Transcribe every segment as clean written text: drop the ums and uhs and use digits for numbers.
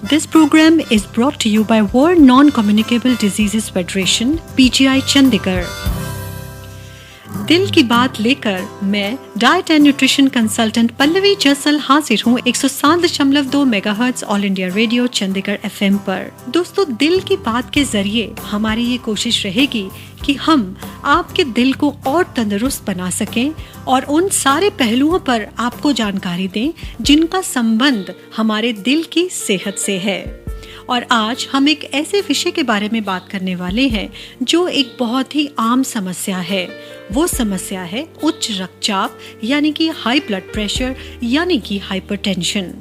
This program is brought to you by World Non-Communicable Diseases Federation, PGI Chandigarh. दिल की बात लेकर मैं diet and nutrition consultant Pallavi Jasal हाजिर हूँ 107.2 megahertz All India Radio Chandigarh FM पर। दोस्तों, दिल की बात के जरिए हमारी ये कोशिश रहेगी कि हम आपके दिल को और तंदुरुस्त बना सकें और उन सारे पहलुओं पर आपको जानकारी दें जिनका संबंध हमारे दिल की सेहत से है। और आज हम एक ऐसे विषय के बारे में बात करने वाले हैं जो एक बहुत ही आम समस्या है। वो समस्या है उच्च रक्तचाप यानी कि हाई ब्लड प्रेशर यानी कि हाइपरटेंशन।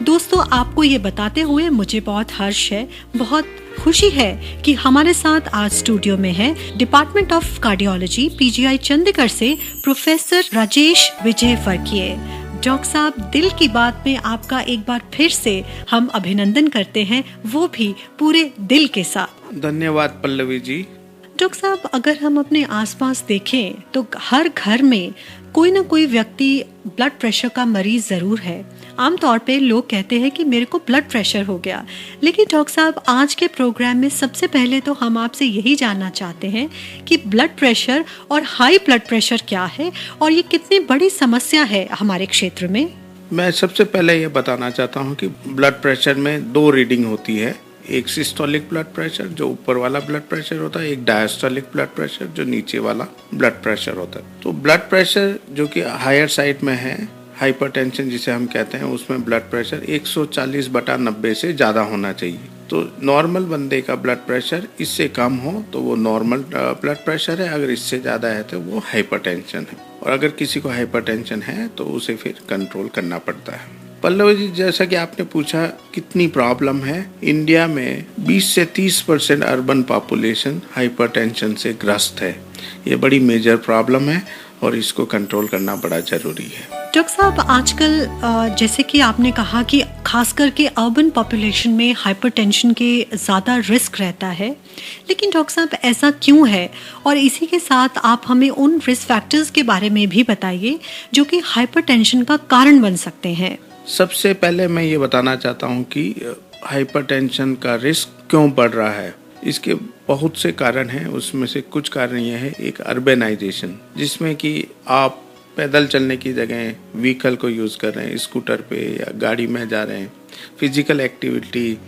दोस्तों, आपको ये बताते हुए मुझे बहुत हर्ष है, बहुत खुशी है कि हमारे साथ आज स्टूडियो में है department of cardiology PGI Chandigarh से प्रोफेसर राजेश विजय फरकिये। डॉक्टर साहब, दिल की बात में आपका एक बार फिर से हम अभिनंदन करते हैं, वो भी पूरे दिल के साथ। धन्यवाद पल्लवी जी। डॉक्टर साहब, अगर हम अपने आसपास देखें तो हर घर में कोई ना कोई व्यक्ति ब्लड प्रेशर का मरीज जरूर है। आमतौर पे लोग कहते हैं कि मेरे को ब्लड प्रेशर हो गया, लेकिन डॉक्टर साहब, आज के प्रोग्राम में सबसे पहले तो हम आपसे यही जानना चाहते हैं कि ब्लड प्रेशर और हाई ब्लड प्रेशर क्या है और ये कितनी बड़ी समस्या है हमारे क्षेत्र में। मैं सबसे पहले ये बताना चाहता हूँ कि ब्लड प्रेशर में 2 रीडिंग होती है। एक सिस्टोलिक ब्लड प्रेशर जो ऊपर वाला ब्लड प्रेशर होता है, एक डायस्टोलिक ब्लड प्रेशर जो नीचे वाला ब्लड प्रेशर होता है। तो ब्लड प्रेशर जो कि हायर साइड में है, हाइपरटेंशन जिसे हम कहते हैं, उसमें ब्लड प्रेशर 140/90 से ज़्यादा होना चाहिए। तो नॉर्मल बंदे का ब्लड प्रेशर इससे कम हो तो वो नॉर्मल ब्लड प्रेशर है, अगर इससे ज़्यादा है तो वो हाइपरटेंशन है। और अगर किसी को हाइपरटेंशन है तो उसे फिर कंट्रोल करना पड़ता है। पल्लवी जी, जैसा कि आपने पूछा कितनी प्रॉब्लम है, इंडिया में 20 से 30% अर्बन पॉपुलेशन हाइपरटेंशन से ग्रस्त है। ये बड़ी मेजर प्रॉब्लम है और इसको कंट्रोल करना बड़ा जरूरी है। डॉक्टर साहब, आजकल जैसे कि आपने कहा कि खास करके अर्बन पॉपुलेशन में हाइपरटेंशन के ज़्यादा रिस्क रहता है, लेकिन डॉक्टर साहब ऐसा क्यों है? और इसी के साथ आप हमें उन रिस्क फैक्टर्स के बारे में भी बताइए जो कि हाइपरटेंशन का कारण बन सकते हैं। सबसे पहले मैं ये बताना चाहता हूँ कि हाइपरटेंशन का रिस्क क्यों बढ़ रहा है। इसके बहुत से कारण हैं, उसमें से कुछ कारण ये है। एक अर्बनाइजेशन, जिसमें कि आप पैदल चलने की जगह व्हीकल को यूज़ कर रहे हैं, स्कूटर पे या गाड़ी में जा रहे हैं। फिजिकल एक्टिविटी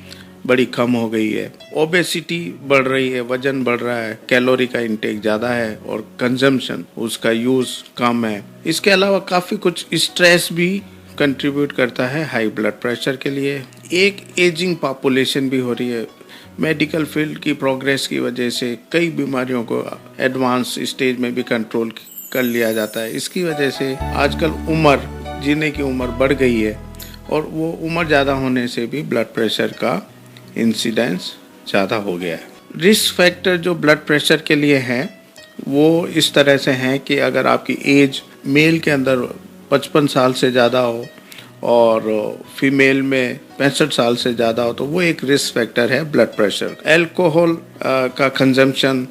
बड़ी कम हो गई है। ओबेसिटी बढ़ रही है, वजन बढ़ रहा है, कैलोरी का इंटेक ज़्यादा है और कंजम्पशन, उसका यूज़ कम है। इसके अलावा काफ़ी कुछ स्ट्रेस भी कंट्रीब्यूट करता है हाई ब्लड प्रेशर के लिए। एक एजिंग पॉपुलेशन भी हो रही है। मेडिकल फील्ड की प्रोग्रेस की वजह से कई बीमारियों को एडवांस स्टेज में भी कंट्रोल कर लिया जाता है। इसकी वजह से आजकल जीने की उम्र बढ़ गई है और वो उम्र ज़्यादा होने से भी ब्लड प्रेशर का इंसिडेंस ज़्यादा हो गया है। रिस्क फैक्टर जो ब्लड प्रेशर के लिए हैं वो इस तरह से हैं कि अगर आपकी एज मेल के अंदर 55 साल से ज़्यादा हो और फीमेल में 65 साल से ज़्यादा हो तो वो एक रिस्क फैक्टर है ब्लड प्रेशर। अल्कोहल का कंजम्पशन,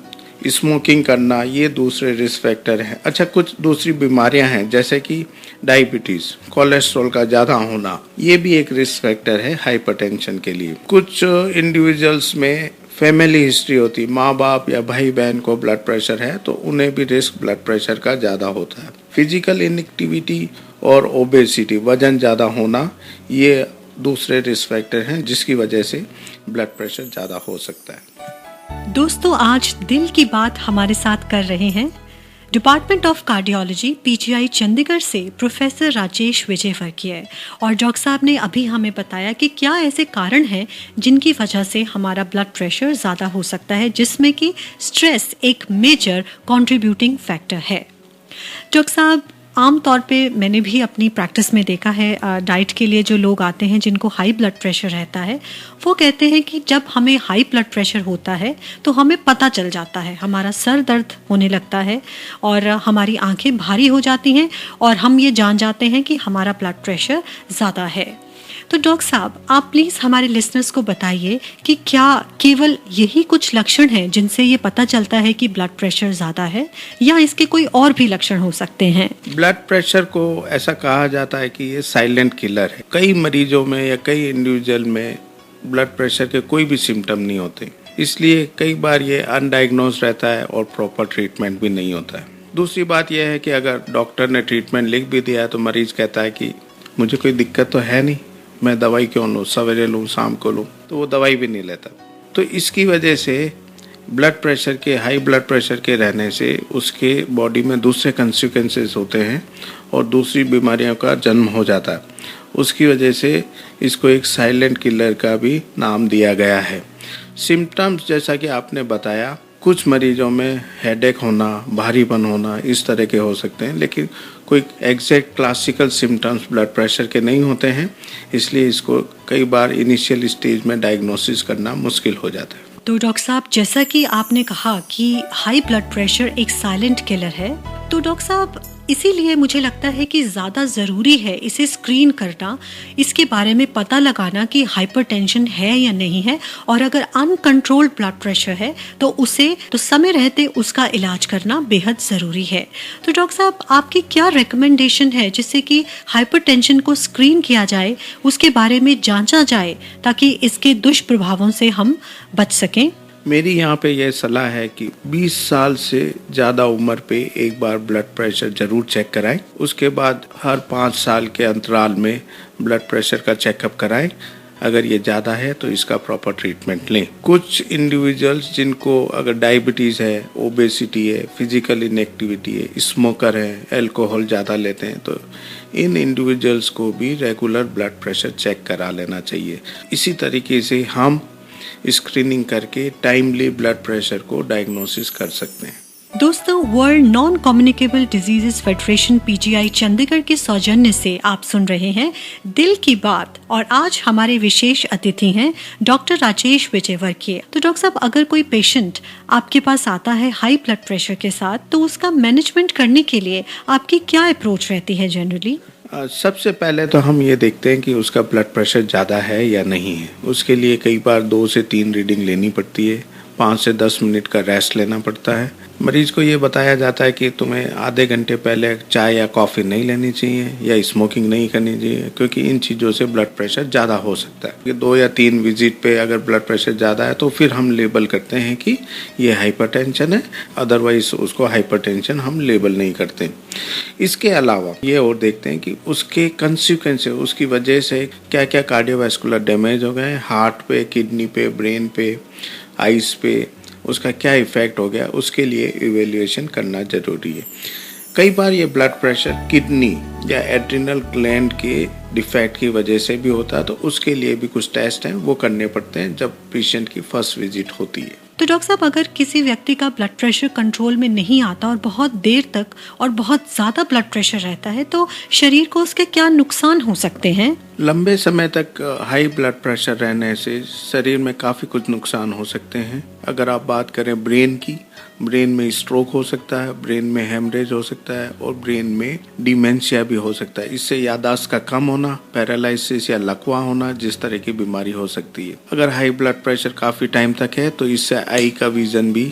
स्मोकिंग करना, ये दूसरे रिस्क फैक्टर हैं। अच्छा, कुछ दूसरी बीमारियां हैं जैसे कि डायबिटीज़, कोलेस्ट्रॉल का ज़्यादा होना, ये भी एक रिस्क फैक्टर है हाइपरटेंशन के लिए। कुछ इंडिविजुअल्स में फैमिली हिस्ट्री होती, माँ बाप या भाई बहन को ब्लड प्रेशर है तो उन्हें भी रिस्क ब्लड प्रेशर का ज़्यादा होता है। फिजिकल इनएक्टिविटी और ओबेसिटी, वजन ज़्यादा होना, ये दूसरे रिस्क फैक्टर हैं जिसकी वजह से ब्लड प्रेशर ज़्यादा हो सकता है। दोस्तों, आज दिल की बात हमारे साथ कर रहे हैं department of cardiology PGI Chandigarh से प्रोफेसर राजेश विजय फरकिये। और डॉक्टर साहब ने अभी हमें बताया कि क्या ऐसे कारण हैं जिनकी वजह से हमारा ब्लड प्रेशर ज़्यादा हो सकता है, जिसमें कि स्ट्रेस एक मेजर कंट्रीब्यूटिंग फैक्टर है। डॉक्टर साहब, आमतौर पे मैंने भी अपनी प्रैक्टिस में देखा है, डाइट के लिए जो लोग आते हैं जिनको हाई ब्लड प्रेशर रहता है, वो कहते हैं कि जब हमें हाई ब्लड प्रेशर होता है तो हमें पता चल जाता है, हमारा सर दर्द होने लगता है और हमारी आंखें भारी हो जाती हैं और हम ये जान जाते हैं कि हमारा ब्लड प्रेशर ज़्यादा है। तो डॉक्टर साहब, आप प्लीज़ हमारे लिसनर्स को बताइए कि क्या केवल यही कुछ लक्षण हैं जिनसे ये पता चलता है कि ब्लड प्रेशर ज़्यादा है या इसके कोई और भी लक्षण हो सकते हैं? ब्लड प्रेशर को ऐसा कहा जाता है कि ये साइलेंट किलर है। कई मरीजों में या कई इंडिविजुअल में ब्लड प्रेशर के कोई भी सिम्टम नहीं होते, इसलिए कई बार ये अनडायग्नोज रहता है और प्रॉपर ट्रीटमेंट भी नहीं होता है। दूसरी बात यह है कि अगर डॉक्टर ने ट्रीटमेंट लिख भी दिया है तो मरीज कहता है कि मुझे कोई दिक्कत तो है नहीं, मैं दवाई क्यों लूँ, सवेरे लूँ शाम को लूँ, तो वो दवाई भी नहीं लेता। तो इसकी वजह से हाई ब्लड प्रेशर के रहने से उसके बॉडी में दूसरे कंसिक्वेंसेस होते हैं और दूसरी बीमारियों का जन्म हो जाता है। उसकी वजह से इसको एक साइलेंट किलर का भी नाम दिया गया है। सिम्टम्स जैसा कि आपने बताया, कुछ मरीजों में हेडेक होना, भारीपन होना इस तरह के हो सकते हैं, लेकिन कोई exact classical symptoms blood pressure के नहीं होते हैं, इसलिए इसको कई बार इनिशियल स्टेज में डायग्नोसिस करना मुश्किल हो जाता है। तो डॉक्टर साहब, जैसा कि आपने कहा कि हाई ब्लड प्रेशर एक साइलेंट किलर है, तो डॉक्टर साहब इसीलिए मुझे लगता है कि ज़्यादा ज़रूरी है इसे स्क्रीन करना, इसके बारे में पता लगाना कि हाइपरटेंशन है या नहीं है, और अगर अनकंट्रोल्ड ब्लड प्रेशर है तो समय रहते उसका इलाज करना बेहद ज़रूरी है। तो डॉक्टर साहब, आपकी क्या रिकमेंडेशन है जिससे कि हाइपरटेंशन को स्क्रीन किया जाए, उसके बारे में जांचा जाए, ताकि इसके दुष्प्रभावों से हम बच सकें? मेरी यहाँ पे यह सलाह है कि 20 साल से ज़्यादा उम्र पे एक बार ब्लड प्रेशर जरूर चेक कराएं। उसके बाद हर 5 साल के अंतराल में ब्लड प्रेशर का चेकअप कराएं। अगर ये ज़्यादा है तो इसका प्रॉपर ट्रीटमेंट लें। कुछ इंडिविजुअल्स जिनको अगर डायबिटीज़ है, ओबेसिटी है, फिजिकल इनएक्टिविटी है, स्मोकर है, अल्कोहल ज़्यादा लेते हैं, तो इन इंडिविजुअल्स को भी रेगुलर ब्लड प्रेशर चेक करा लेना चाहिए। इसी तरीके से हम स्क्रीनिंग करके टाइमली ब्लड प्रेशर को डायग्नोसिस कर सकते हैं। दोस्तों, world non communicable diseases federation PGI Chandigarh के सौजन्य से आप सुन रहे हैं दिल की बात, और आज हमारे विशेष अतिथि हैं डॉक्टर राजेश विजयवर्गीय। तो डॉक्टर साहब, अगर कोई पेशेंट आपके पास आता है हाई ब्लड प्रेशर के साथ, तो उसका मैनेजमेंट करने के लिए आपकी क्या अप्रोच रहती है जनरली? सबसे पहले तो हम ये देखते हैं कि उसका ब्लड प्रेशर ज़्यादा है या नहीं है। उसके लिए कई बार 2 से 3 रीडिंग लेनी पड़ती है, 5 से 10 मिनट का रेस्ट लेना पड़ता है। मरीज को ये बताया जाता है कि तुम्हें आधे घंटे पहले चाय या कॉफ़ी नहीं लेनी चाहिए या स्मोकिंग नहीं करनी चाहिए, क्योंकि इन चीज़ों से ब्लड प्रेशर ज़्यादा हो सकता है। 2 या 3 विजिट पे अगर ब्लड प्रेशर ज़्यादा है तो फिर हम लेबल करते हैं कि ये हाइपरटेंशन है, अदरवाइज उसको हाइपरटेंशन हम लेबल नहीं करते। इसके अलावा ये और देखते हैं कि उसके कंसिक्वेंस, उसकी वजह से क्या क्या कार्डियोवैस्कुलर डैमेज हो गए, हार्ट पे, किडनी पे, ब्रेन पे, आइज पे, उसका क्या इफेक्ट हो गया, उसके लिए इवेल्युएशन करना जरूरी है। कई बार ये ब्लड प्रेशर किडनी या एड्रिनल ग्लैंड के डिफेक्ट की वजह से भी होता है, तो उसके लिए भी कुछ टेस्ट हैं वो करने पड़ते हैं जब पेशेंट की फर्स्ट विजिट होती है। तो डॉक्टर साहब, अगर किसी व्यक्ति का ब्लड प्रेशर कंट्रोल में नहीं आता और बहुत देर तक और बहुत ज़्यादा ब्लड प्रेशर रहता है, तो शरीर को उसके क्या नुकसान हो सकते हैं? लंबे समय तक हाई ब्लड प्रेशर रहने से शरीर में काफ़ी कुछ नुकसान हो सकते हैं। अगर आप बात करें ब्रेन की, ब्रेन में स्ट्रोक हो सकता है, ब्रेन में हेमरेज हो सकता है और ब्रेन में डिमेंशिया भी हो सकता है। इससे याददाश्त का कम होना, पैरालिसिस या लकवा होना, जिस तरह की बीमारी हो सकती है। अगर हाई ब्लड प्रेशर काफ़ी टाइम तक है तो इससे आई का विजन भी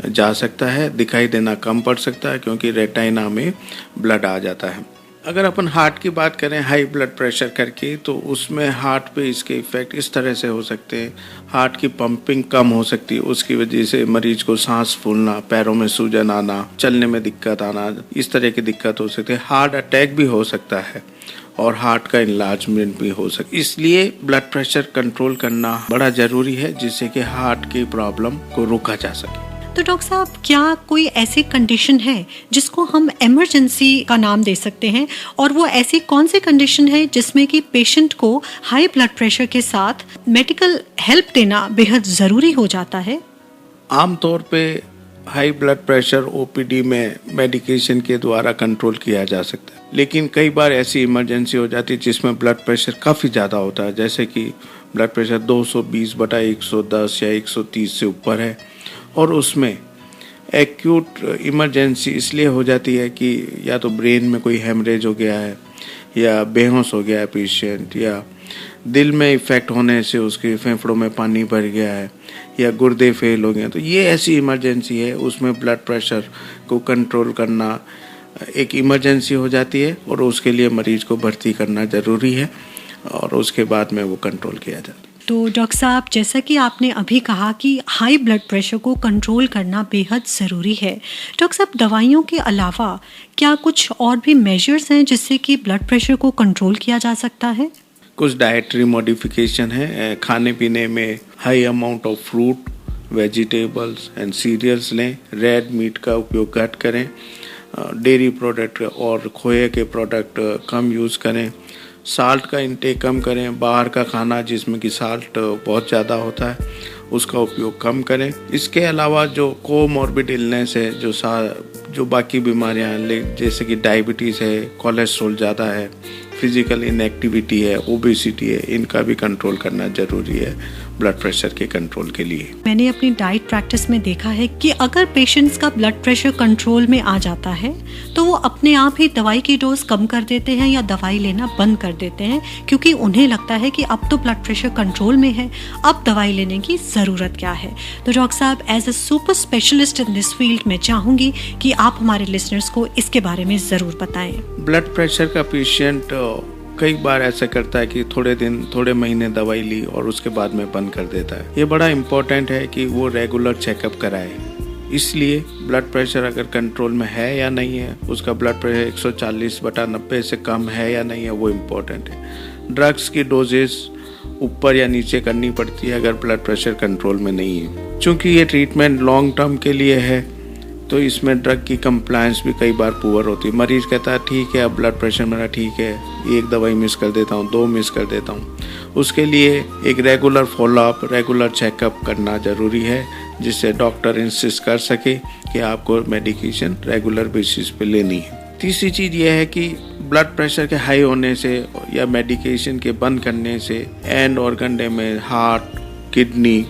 जा सकता है, दिखाई देना कम पड़ सकता है, क्योंकि रेटिना में ब्लड आ जाता है। अगर अपन हार्ट की बात करें हाई ब्लड प्रेशर करके, तो उसमें हार्ट पे इसके इफेक्ट इस तरह से हो सकते हैं। हार्ट की पंपिंग कम हो सकती है, उसकी वजह से मरीज को सांस फूलना, पैरों में सूजन आना, चलने में दिक्कत आना, इस तरह की दिक्कत हो सकती है। हार्ट अटैक भी हो सकता है और हार्ट का इनलार्जमेंट भी हो सकता है। इसलिए ब्लड प्रेशर कंट्रोल करना बड़ा जरूरी है, जिससे कि हार्ट की प्रॉब्लम को रोका जा सके। तो डॉक्टर साहब, क्या कोई ऐसी कंडीशन है जिसको हम इमरजेंसी का नाम दे सकते हैं, और वो ऐसी कौन सी कंडीशन है जिसमें कि पेशेंट को हाई ब्लड प्रेशर के साथ मेडिकल हेल्प देना बेहद ज़रूरी हो जाता है? आमतौर पे हाई ब्लड प्रेशर OPD में मेडिकेशन के द्वारा कंट्रोल किया जा सकता है, लेकिन कई बार ऐसी इमरजेंसी हो जाती है जिसमें ब्लड प्रेशर काफ़ी ज़्यादा होता है, जैसे कि ब्लड प्रेशर 220/110 या 130 से ऊपर है, और उसमें एक्यूट इमरजेंसी इसलिए हो जाती है कि या तो ब्रेन में कोई हेमरेज हो गया है, या बेहोश हो गया है पेशेंट, या दिल में इफेक्ट होने से उसके फेफड़ों में पानी भर गया है, या गुर्दे फेल हो गए। तो ये ऐसी इमरजेंसी है, उसमें ब्लड प्रेशर को कंट्रोल करना एक इमरजेंसी हो जाती है, और उसके लिए मरीज को भर्ती करना ज़रूरी है, और उसके बाद में वो कंट्रोल किया जाता है। तो डॉक्टर साहब, जैसा कि आपने अभी कहा कि हाई ब्लड प्रेशर को कंट्रोल करना बेहद ज़रूरी है, डॉक्टर साहब दवाइयों के अलावा क्या कुछ और भी मेजर्स हैं जिससे कि ब्लड प्रेशर को कंट्रोल किया जा सकता है? कुछ डाइटरी मॉडिफिकेशन है, खाने पीने में high amount of fruit, vegetables and cereals लें, रेड मीट का उपयोग घट करें, डेयरी प्रोडक्ट और खोए के प्रोडक्ट कम यूज़ करें, साल्ट का इंटेक कम करें, बाहर का खाना जिसमें कि साल्ट बहुत ज़्यादा होता है उसका उपयोग कम करें। इसके अलावा जो कोमॉर्बिड इलनेस है, जो बाकी बीमारियां हैं जैसे कि डायबिटीज़ है, कोलेस्ट्रॉल ज़्यादा है, फिजिकल इनएक्टिविटी है, ओबेसिटी है, इनका भी कंट्रोल करना ज़रूरी है ब्लड प्रेशर के कंट्रोल के लिए। मैंने अपनी डाइट प्रैक्टिस में देखा है कि अगर पेशेंट्स का ब्लड प्रेशर कंट्रोल में आ जाता है तो वो अपने आप ही दवाई की डोज कम कर देते हैं या दवाई लेना बंद कर देते हैं, क्योंकि उन्हें लगता है कि अब तो ब्लड प्रेशर कंट्रोल में है, अब दवाई लेने की ज़रूरत क्या है। तो डॉक्टर साहब, as a super specialist in this field मैं चाहूँगी कि आप हमारे लिसनर्स को इसके बारे में ज़रूर बताएं। ब्लड प्रेशर का पेशेंट कई बार ऐसा करता है कि थोड़े महीने दवाई ली और उसके बाद में बंद कर देता है। ये बड़ा इम्पोर्टेंट है कि वो रेगुलर चेकअप कराए। इसलिए ब्लड प्रेशर अगर कंट्रोल में है या नहीं है, उसका ब्लड प्रेशर 140/90 से कम है या नहीं है, वो इम्पोर्टेंट है। ड्रग्स की डोजेस ऊपर या नीचे करनी पड़ती है अगर ब्लड प्रेशर कंट्रोल में नहीं है। चूँकि ये ट्रीटमेंट लॉन्ग टर्म के लिए है तो इसमें ड्रग की कंप्लायंस भी कई बार पुअर होती है। मरीज कहता है ठीक है, अब ब्लड प्रेशर मेरा ठीक है, एक दवाई मिस कर देता हूँ, 2 मिस कर देता हूँ। उसके लिए एक रेगुलर फॉलोअप, रेगुलर चेकअप करना ज़रूरी है, जिससे डॉक्टर इंसिस्ट कर सके कि आपको मेडिकेशन रेगुलर बेसिस पे लेनी है। तीसरी चीज़ यह है कि ब्लड प्रेशर के हाई होने से या मेडिकेशन के बंद करने से and organ damage, heart, kidney,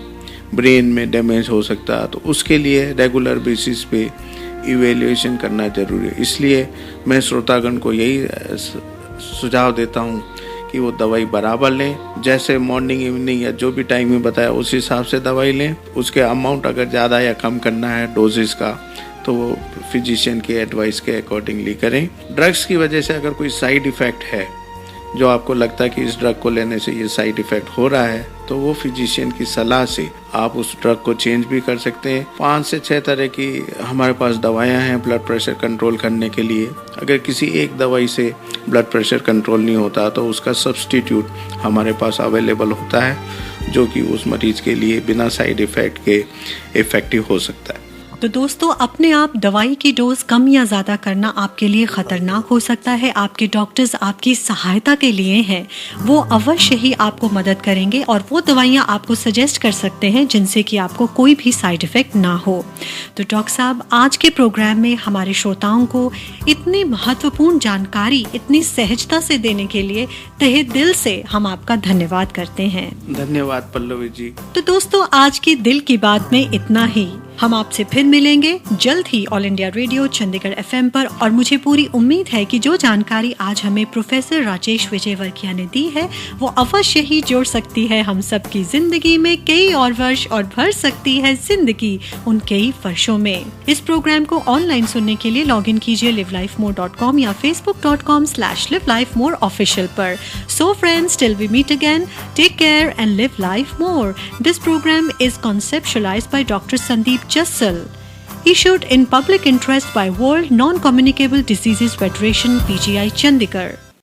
brain में डैमेज हो सकता है, तो उसके लिए रेगुलर बेसिस पे इवैल्यूएशन करना ज़रूरी है। इसलिए मैं श्रोतागण को यही सुझाव देता हूँ कि वो दवाई बराबर लें, जैसे मॉर्निंग, इवनिंग या जो भी टाइम में बताया उस हिसाब से दवाई लें। उसके अमाउंट अगर ज़्यादा या कम करना है डोजेस का तो वो फिजिशियन के एडवाइस के अकॉर्डिंगली करें। ड्रग्स की वजह से अगर कोई साइड इफ़ेक्ट है जो आपको लगता है कि इस ड्रग को लेने से ये साइड इफ़ेक्ट हो रहा है, तो वो फिजिशियन की सलाह से आप उस ड्रग को चेंज भी कर सकते हैं। 5 से 6 तरह की हमारे पास दवाइयाँ हैं ब्लड प्रेशर कंट्रोल करने के लिए। अगर किसी एक दवाई से ब्लड प्रेशर कंट्रोल नहीं होता तो उसका सब्स्टिट्यूट हमारे पास अवेलेबल होता है, जो कि उस मरीज के लिए बिना साइड इफ़ेक्ट के इफ़ेक्टिव हो सकता है। तो दोस्तों, अपने आप दवाई की डोज कम या ज़्यादा करना आपके लिए ख़तरनाक हो सकता है। आपके डॉक्टर्स आपकी सहायता के लिए हैं, वो अवश्य ही आपको मदद करेंगे और वो दवाइयाँ आपको सजेस्ट कर सकते हैं जिनसे कि आपको कोई भी साइड इफ़ेक्ट ना हो। तो डॉक्टर साहब, आज के प्रोग्राम में हमारे श्रोताओं को इतनी महत्वपूर्ण जानकारी इतनी सहजता से देने के लिए तहे दिल से हम आपका धन्यवाद करते हैं। धन्यवाद पल्लवी जी। तो दोस्तों, आज की दिल की बात में इतना ही। हम आपसे फिर मिलेंगे जल्द ही All India Radio Chandigarh FM पर, और मुझे पूरी उम्मीद है कि जो जानकारी आज हमें प्रोफेसर राजेश विजयवर्गीय ने दी है वो अवश्य ही जोड़ सकती है हम सबकी जिंदगी में कई और वर्ष और भर सकती है जिंदगी उन कई वर्षों में। इस प्रोग्राम को ऑनलाइन सुनने के लिए लॉग इन कीजिए livelifemore.com या facebook.com/livelifemoreofficial पर। So friends, till we meet again, take care and live life more. This program is conceptualized by Dr. Sandeep Jassal, issued in public interest by World Non-Communicable Diseases Federation, PGI Chandigarh.